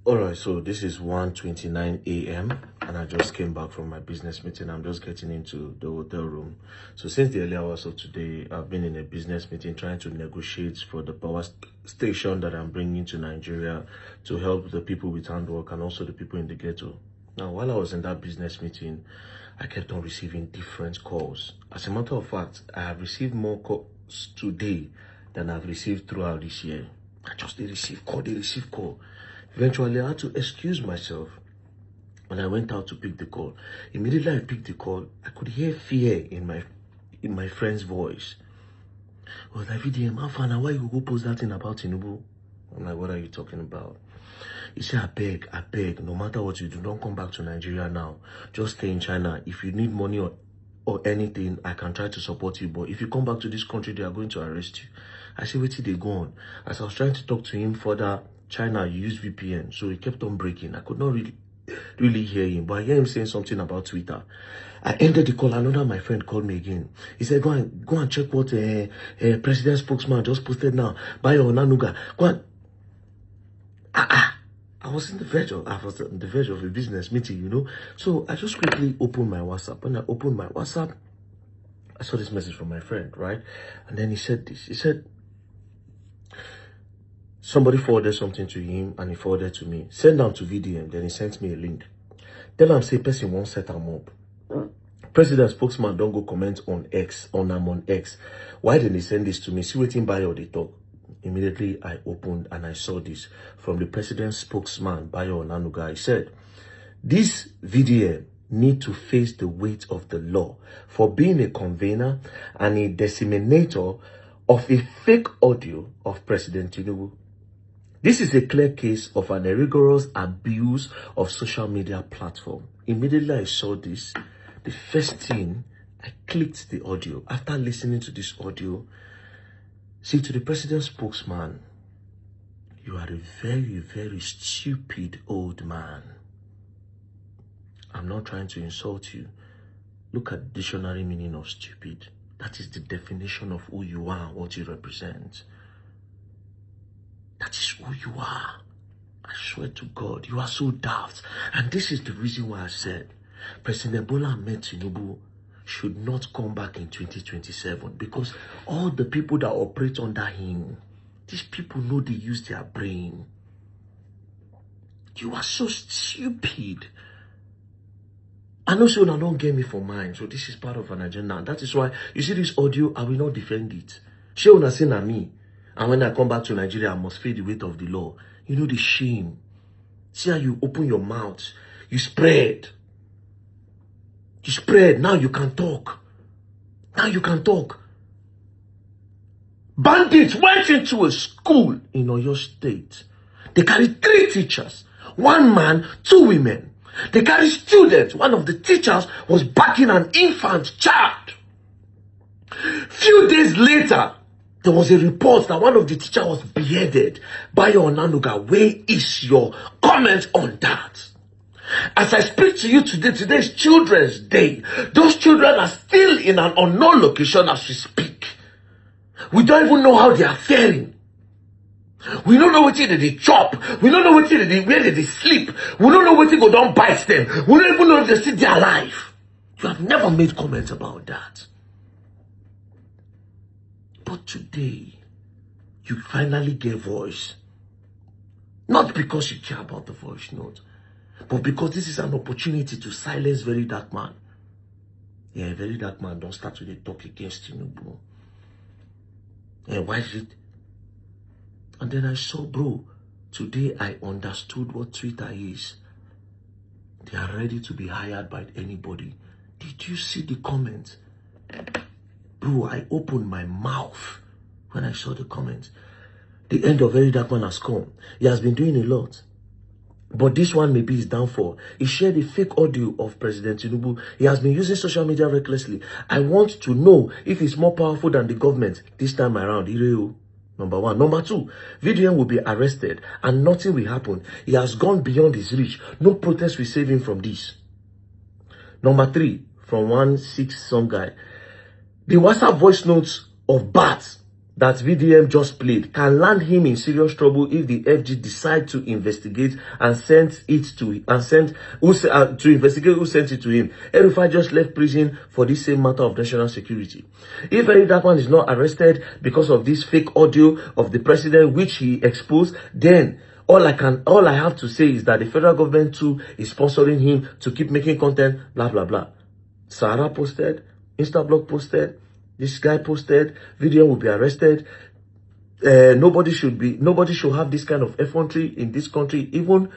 All right, so this is 1:29 a.m. and I just came back from my business meeting. I'm just getting into the hotel room. So since the early hours of today, I've been in a business meeting trying to negotiate for the power station that I'm bringing to Nigeria to help the people with handwork and also the people in the ghetto. Now, while I was in that business meeting, I kept on receiving different calls. As a matter of fact, I have received more calls today than I've received throughout this year. I just they receive call. Eventually, I had to excuse myself when I went out to pick the call. Immediately I picked the call, I could hear fear in my friend's voice. I was like, VDM, Afana, why you go post that thing about Tinubu? I'm like, what are you talking about? He said, I beg, no matter what you do, don't come back to Nigeria now. Just stay in China. If you need money or anything, I can try to support you. But if you come back to this country, they are going to arrest you. I said, wait till they go on. As I was trying to talk to him further, China used VPN, so he kept on breaking. I could not really hear him, but I hear him saying something about Twitter. I ended the call. Another my friend called me again. He said, go and check what president spokesman just posted now. Buy your Nanuga. Go on. I was on the verge of a business meeting, you know. So I just quickly opened my WhatsApp. When I opened my WhatsApp, I saw this message from my friend, right? And then he said this. He said, somebody forwarded something to him and he forwarded to me. Send them to VDM, then he sent me a link. Tell him, say, person won't set them up. President spokesman don't go comment on X, on X. Why didn't he send this to me? See waiting by or they talk. Immediately I opened and I saw this from the president's spokesman, Bayo Onanuga. He said, this VDM need to face the weight of the law for being a convener and a disseminator of a fake audio of President Tinubu. This is a clear case of an rigorous abuse of social media platform. Immediately I saw this, the first thing, I clicked the audio. After listening to this audio, see, to the president's spokesman, you are a very, very stupid old man. I'm not trying to insult you. Look at the dictionary meaning of stupid. That is the definition of who you are and what you represent. That is who you are. I swear to God, you are so daft. And this is the reason why I said President Bola Ahmed Tinubu should not come back in 2027, because all the people that operate under him, these people know they use their brain. You are so stupid. I know so now don't get me for mine, so this is part of an agenda. That is why you see this audio, I will not defend it. She will not say na me. And when I come back to Nigeria, I must feel the weight of the law. You know the shame. See how you open your mouth. You spread. You spread. Now you can talk. Now you can talk. Bandits went into a school in Oyo State. They carried 3 teachers. 1 man, 2 women. They carried students. One of the teachers was backing an infant child. Few days later, there was a report that one of the teachers was beheaded by your Onanuga. Where is your comment on that? As I speak to you today, today is Children's Day. Those children are still in an unknown location as we speak. We don't even know how they are faring. We don't know what they chop. We don't know where they sleep. We don't know what go down bite them. We don't even know if they still there alive. You have never made comments about that. But today, you finally get voice. Not because you care about the voice note, but because this is an opportunity to silence very dark man. Yeah, very dark man don't start to talk against Tinubu. Yeah, why is it? And then I saw, bro, today I understood what Twitter is. They are ready to be hired by anybody. Did you see the comments? Bro, I opened my mouth when I saw the comments. The end of Very Dark Man has come. He has been doing a lot. But this one may be his downfall. He shared a fake audio of President Tinubu. He has been using social media recklessly. I want to know if he's more powerful than the government this time around. Ireo. Number 1. Number 2, VDM will be arrested and nothing will happen. He has gone beyond his reach. No protest will save him from this. Number 3, from 1 6 some guy. The WhatsApp voice notes of Bats that VDM just played can land him in serious trouble if the FG decide to investigate and send it to to investigate who sent it to him. El-Rufai just left prison for this same matter of national security. If Very Dark Man is not arrested because of this fake audio of the president which he exposed, then all I have to say is that the federal government too is sponsoring him to keep making content, blah blah blah. Sarah posted, Instablog posted, this guy posted, video will be arrested. Nobody should have this kind of effrontery in this country. Even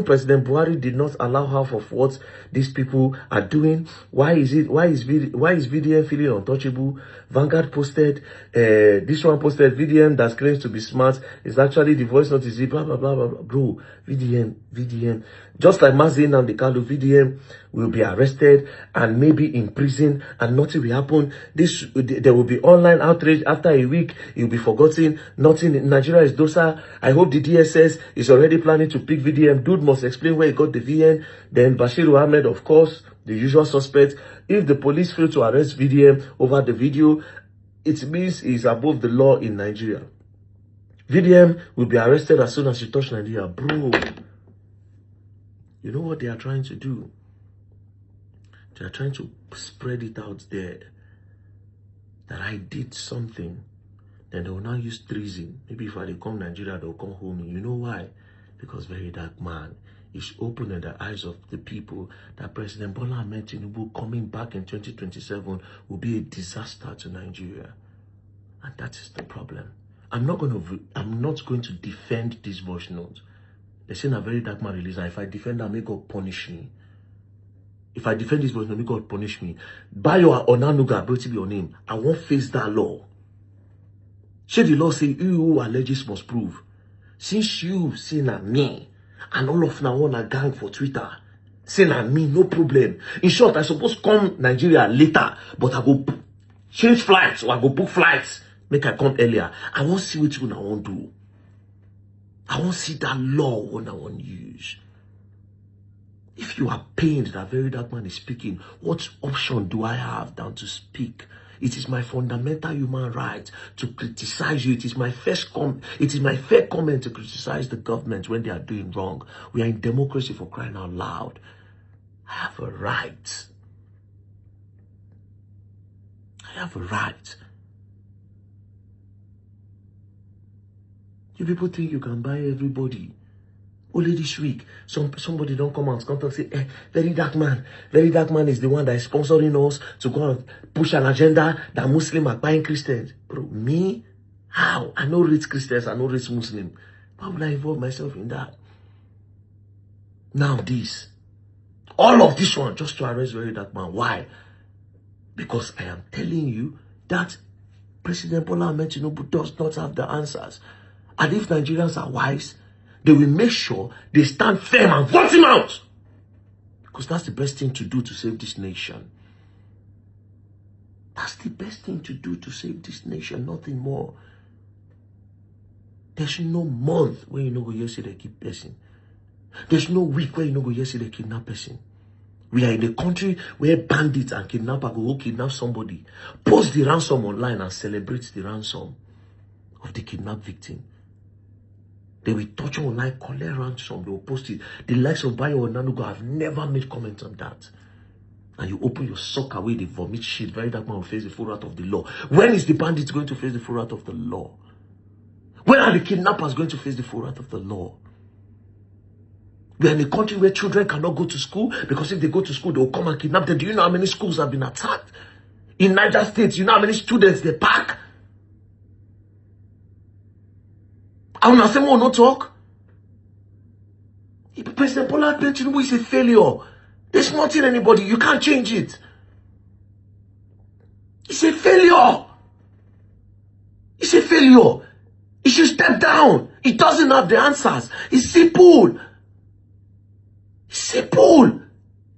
President Buhari did not allow half of what these people are doing. Why is VDM feeling untouchable? Vanguard posted, this one posted, VDM that claims to be smart is actually the voice note, is blah blah blah blah blah. Bro, VDM. Just like Mazin and the Kalu, VDM will be arrested and maybe in prison and nothing will happen. There will be online outrage after a week. It will be forgotten. Nothing in Nigeria is dosa. I hope the DSS is already planning to pick VDM. Dude must explain where he got the VN. Then Bashir Ahmed, of course, the usual suspect. If the police fail to arrest VDM over the video, it means he's above the law in Nigeria. VDM will be arrested as soon as he touches Nigeria. Bro, you know what they are trying to do? They are trying to spread it out there that I did something. Then they will now use treason. Maybe if I come Nigeria, they'll come home. You know why? Because Very Dark Man is opening the eyes of the people that President Bola Ahmed Tinubu coming back in 2027 will be a disaster to Nigeria. And that is the problem. I'm not going to defend this voice note. They're saying a Very Dark Man release, and if I defend that, may God punish me. If I defend this voice note, may God punish me. By your Onanuga, brought to be your name. I won't face that law. Should the law say you who alleges must prove? Since you say na me, and all of now want a gang for Twitter, say na me, no problem. In short, I suppose come Nigeria later, but I go change flights or I go book flights. Make I come earlier. I won't see which one I won't do. I won't see that law when I won't use. If you are pained that Very Dark Man is speaking, what option do I have than to speak? It is my fundamental human right to criticize you. It is my fair comment to criticize the government when they are doing wrong. We are in democracy, for crying out loud. I have a right. I have a right. You people think you can buy everybody. Only this week, somebody don't come out and say, Very Dark Man is the one that is sponsoring us to go and push an agenda that Muslims are buying Christians. Bro, me? How? I know rich Christians, I know rich Muslims. Why would I involve myself in that? Now this. All of this one just to arrest Very Dark Man. Why? Because I am telling you that President Bola Ahmed Tinubu does not have the answers. And if Nigerians are wise, they will make sure they stand firm and vote him out. Because that's the best thing to do to save this nation. That's the best thing to do to save this nation, nothing more. There's no month where you know go see they keep person. There's no week where you know go see they kidnap person. We are in a country where bandits and kidnappers go kidnap somebody, post the ransom online and celebrate the ransom of the kidnapped victim. They will touch on online, collect ransom, they will post it. The likes of Bayo and Nanugo have never made comments on that. And you open your sock away, they vomit shit. Very Dark Man will face the full wrath of the law. When is the bandit going to face the full wrath of the law? When are the kidnappers going to face the full wrath of the law? We are in a country where children cannot go to school because if they go to school, they will come and kidnap them. Do you know how many schools have been attacked? In Niger State, you know how many students they pack? I will not say more, no talk. President Bola Ahmed Tinubu is a failure. There's nothing anybody, you can't change it. It's a failure. It's a failure. He should step down. He doesn't have the answers. It's simple. It's simple.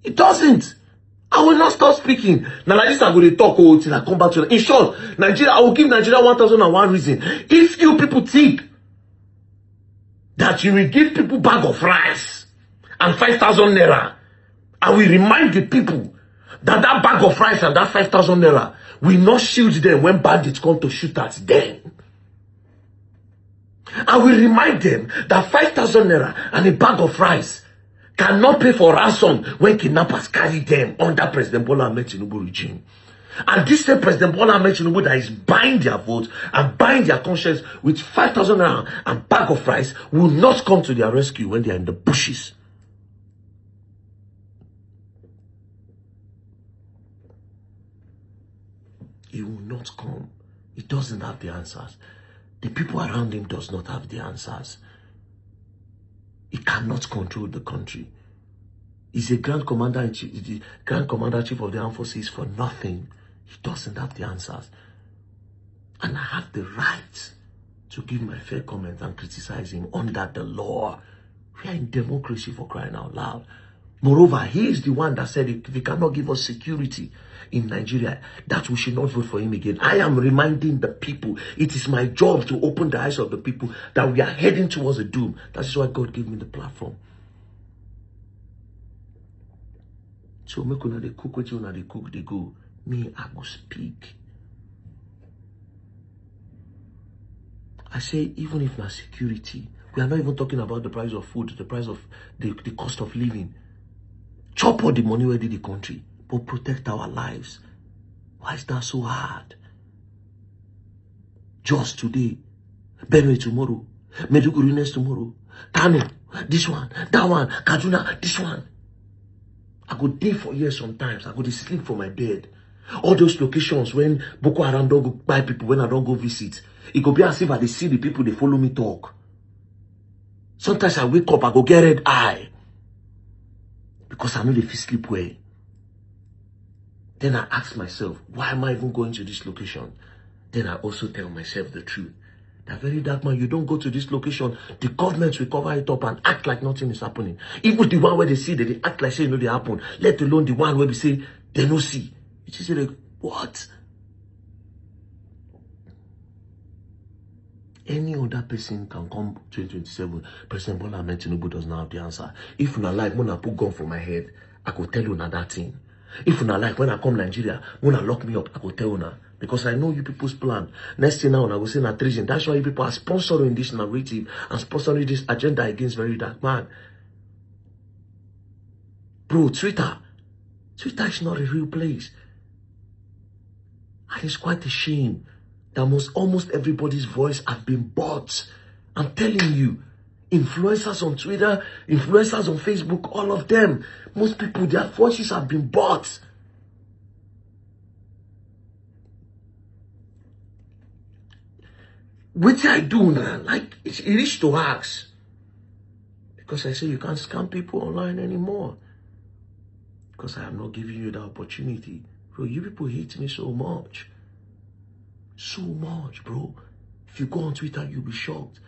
It doesn't. I will not stop speaking. Now like this, I'm going to talk till I come back to it. In short, Nigeria, I will give Nigeria 1001 reason. If you people think that you will give people bag of rice and 5,000 naira, and we remind the people That bag of rice and that 5,000 naira will not shield them when bandits come to shoot at them. I will remind them that 5,000 naira and a bag of rice cannot pay for ransom when kidnappers carry them under President Bola Ahmed Tinubu regime. And this same President Bola Ahmed Tinubu that is buying their votes and buying their conscience with 5,000 naira and bag of rice will not come to their rescue when they are in the bushes. He will not come. He doesn't have the answers. The people around him does not have the answers. He cannot control the country. He's a Grand Commander-in-Chief, the Grand Commander-Chief of the Armed Forces for nothing. He doesn't have the answers. And I have the right to give my fair comment and criticize him under the law. We are in democracy, for crying out loud. Moreover, he is the one that said if he cannot give us security in Nigeria, that we should not vote for him again. I am reminding the people, it is my job to open the eyes of the people that we are heading towards a doom. That is why God gave me the platform. So make una dey cook with you, una dey cook, they go. Me, I go speak. I say, even if not security, we are not even talking about the price of food, the price of the cost of living. Chop all the money where did the country, but protect our lives. Why is that so hard? Just today, Benue tomorrow, Meduguri next tomorrow, Kano, this one, that one, Kaduna, this one. I go day for years sometimes. I go to sleep for my bed. All those locations when Boko Haram don't go buy people, when I don't go visit, it could be as if I see the people, they follow me talk. Sometimes I wake up, I go get red eye. Because I know if you sleep well. Then I ask myself, why am I even going to this location? Then I also tell myself the truth. That very dark man, you don't go to this location, the government will cover it up and act like nothing is happening. Even the one where they see that they act like say they happen, let alone the one where we say they no see. You just say like, what? Any other person can come 2027. President Bola Ahmed Tinubu does not have the answer. If una like, when I put gun for my head, I could tell you that thing. If una like, when I come Nigeria, when I lock me up, I could tell you. Because I know you people's plan. Next thing now, I will say na treason. That's why you people are sponsoring this narrative and sponsoring this agenda against very dark man. Bro, Twitter is not a real place. And it's quite a shame that almost everybody's voice have been bought. I'm telling you, influencers on Twitter, influencers on Facebook, all of them, most people, their voices have been bought. What I do now, like, it is to ask. Because I say you can't scam people online anymore. Because I am not giving you the opportunity. Bro, you people hate me so much. So much, bro. If you go on Twitter, you'll be shocked.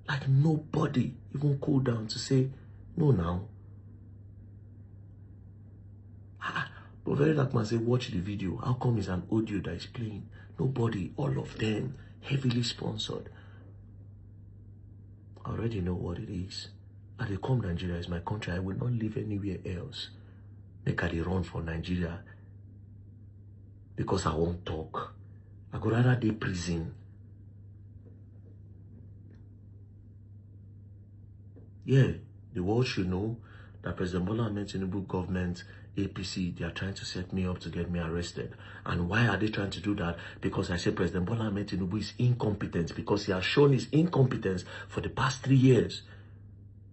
Like, nobody even cool down to say, no now. But very like man say, watch the video. How come it's an audio that is playing? Nobody, all of them, heavily sponsored. I already know what it is. I dey come Nigeria is my country. I will not live anywhere else. Make I dey run for Nigeria because I won't talk. I could rather dey prison. Yeah, the world should know that President Bola Ahmed Tinubu government, APC, they are trying to set me up to get me arrested. And why are they trying to do that? Because I say President Bola Ahmed Tinubu is incompetent, because he has shown his incompetence for the past 3 years.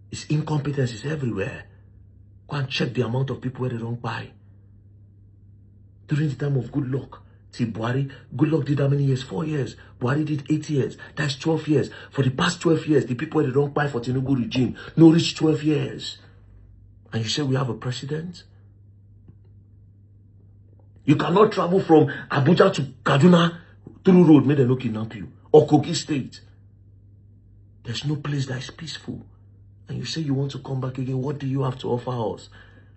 His incompetence is everywhere. Go and check the amount of people where they don't buy. During the time of Good Luck, see Buhari, Good Luck did how many years? 4 years. Buhari did 8 years. That's 12 years. For the past 12 years, the people where they don't buy for Tinubu regime, no reach 12 years. And you say we have a president? You cannot travel from Abuja to Kaduna through road, may they no kidnap you. Or Kogi State. There's no place that is peaceful. And you say you want to come back again. What do you have to offer us?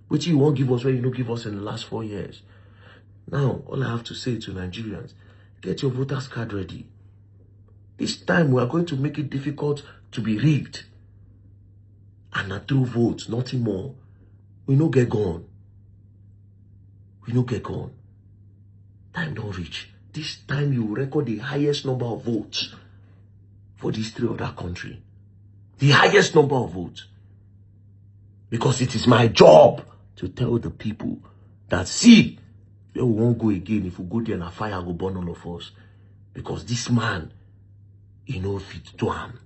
What you won't give us where you don't give us in the last 4 years? Now, all I have to say to Nigerians, get your voters card ready. This time we are going to make it difficult to be rigged. And not through votes, nothing more. We no get gone. We no get gone. Time don't reach. This time you record the highest number of votes for these three other countries. The highest number of votes. Because it is my job to tell the people that, see, we won't go again. If we go there and a fire will burn all of us. Because this man, he no fit to him.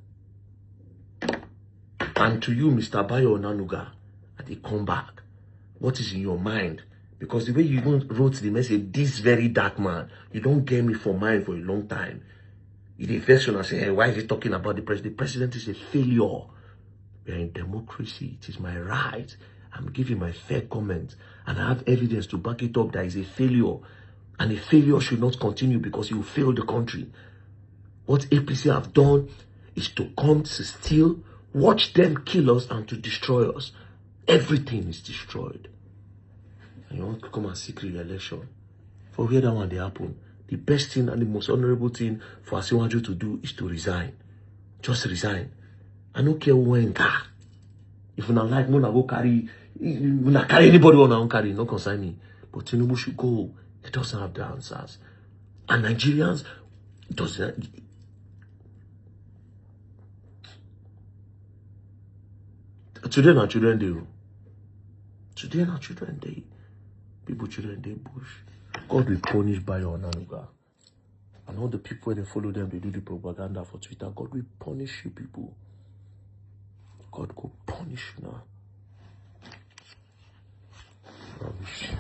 And to you, Mr. Bayo Nanuga, at the comeback, what is in your mind? Because the way you even wrote the message, this very dark man, you don't get me for mine for a long time. You the first one I say, hey, why is he talking about the president? The president is a failure. We are in democracy. It is my right. I'm giving my fair comment. And I have evidence to back it up that is a failure. And a failure should not continue because you fail the country. What APC have done is to come to steal, watch them kill us and to destroy us. Everything is destroyed. And you want to come and seek re-election. For where that one they happen, the best thing and the most honorable thing for Asiwaju to do is to resign. Just resign. I don't care when. If you not like, you go carry, you not carry anybody on our carry, no concern me. But Tinubu should go. He doesn't have the answers. And Nigerians doesn't. Today na children day. Today na children day. People children day bush. God will punish by your Nanuga. And all the people when they follow them, they do the propaganda for Twitter. God will punish you people. God will punish you now. Rubbish.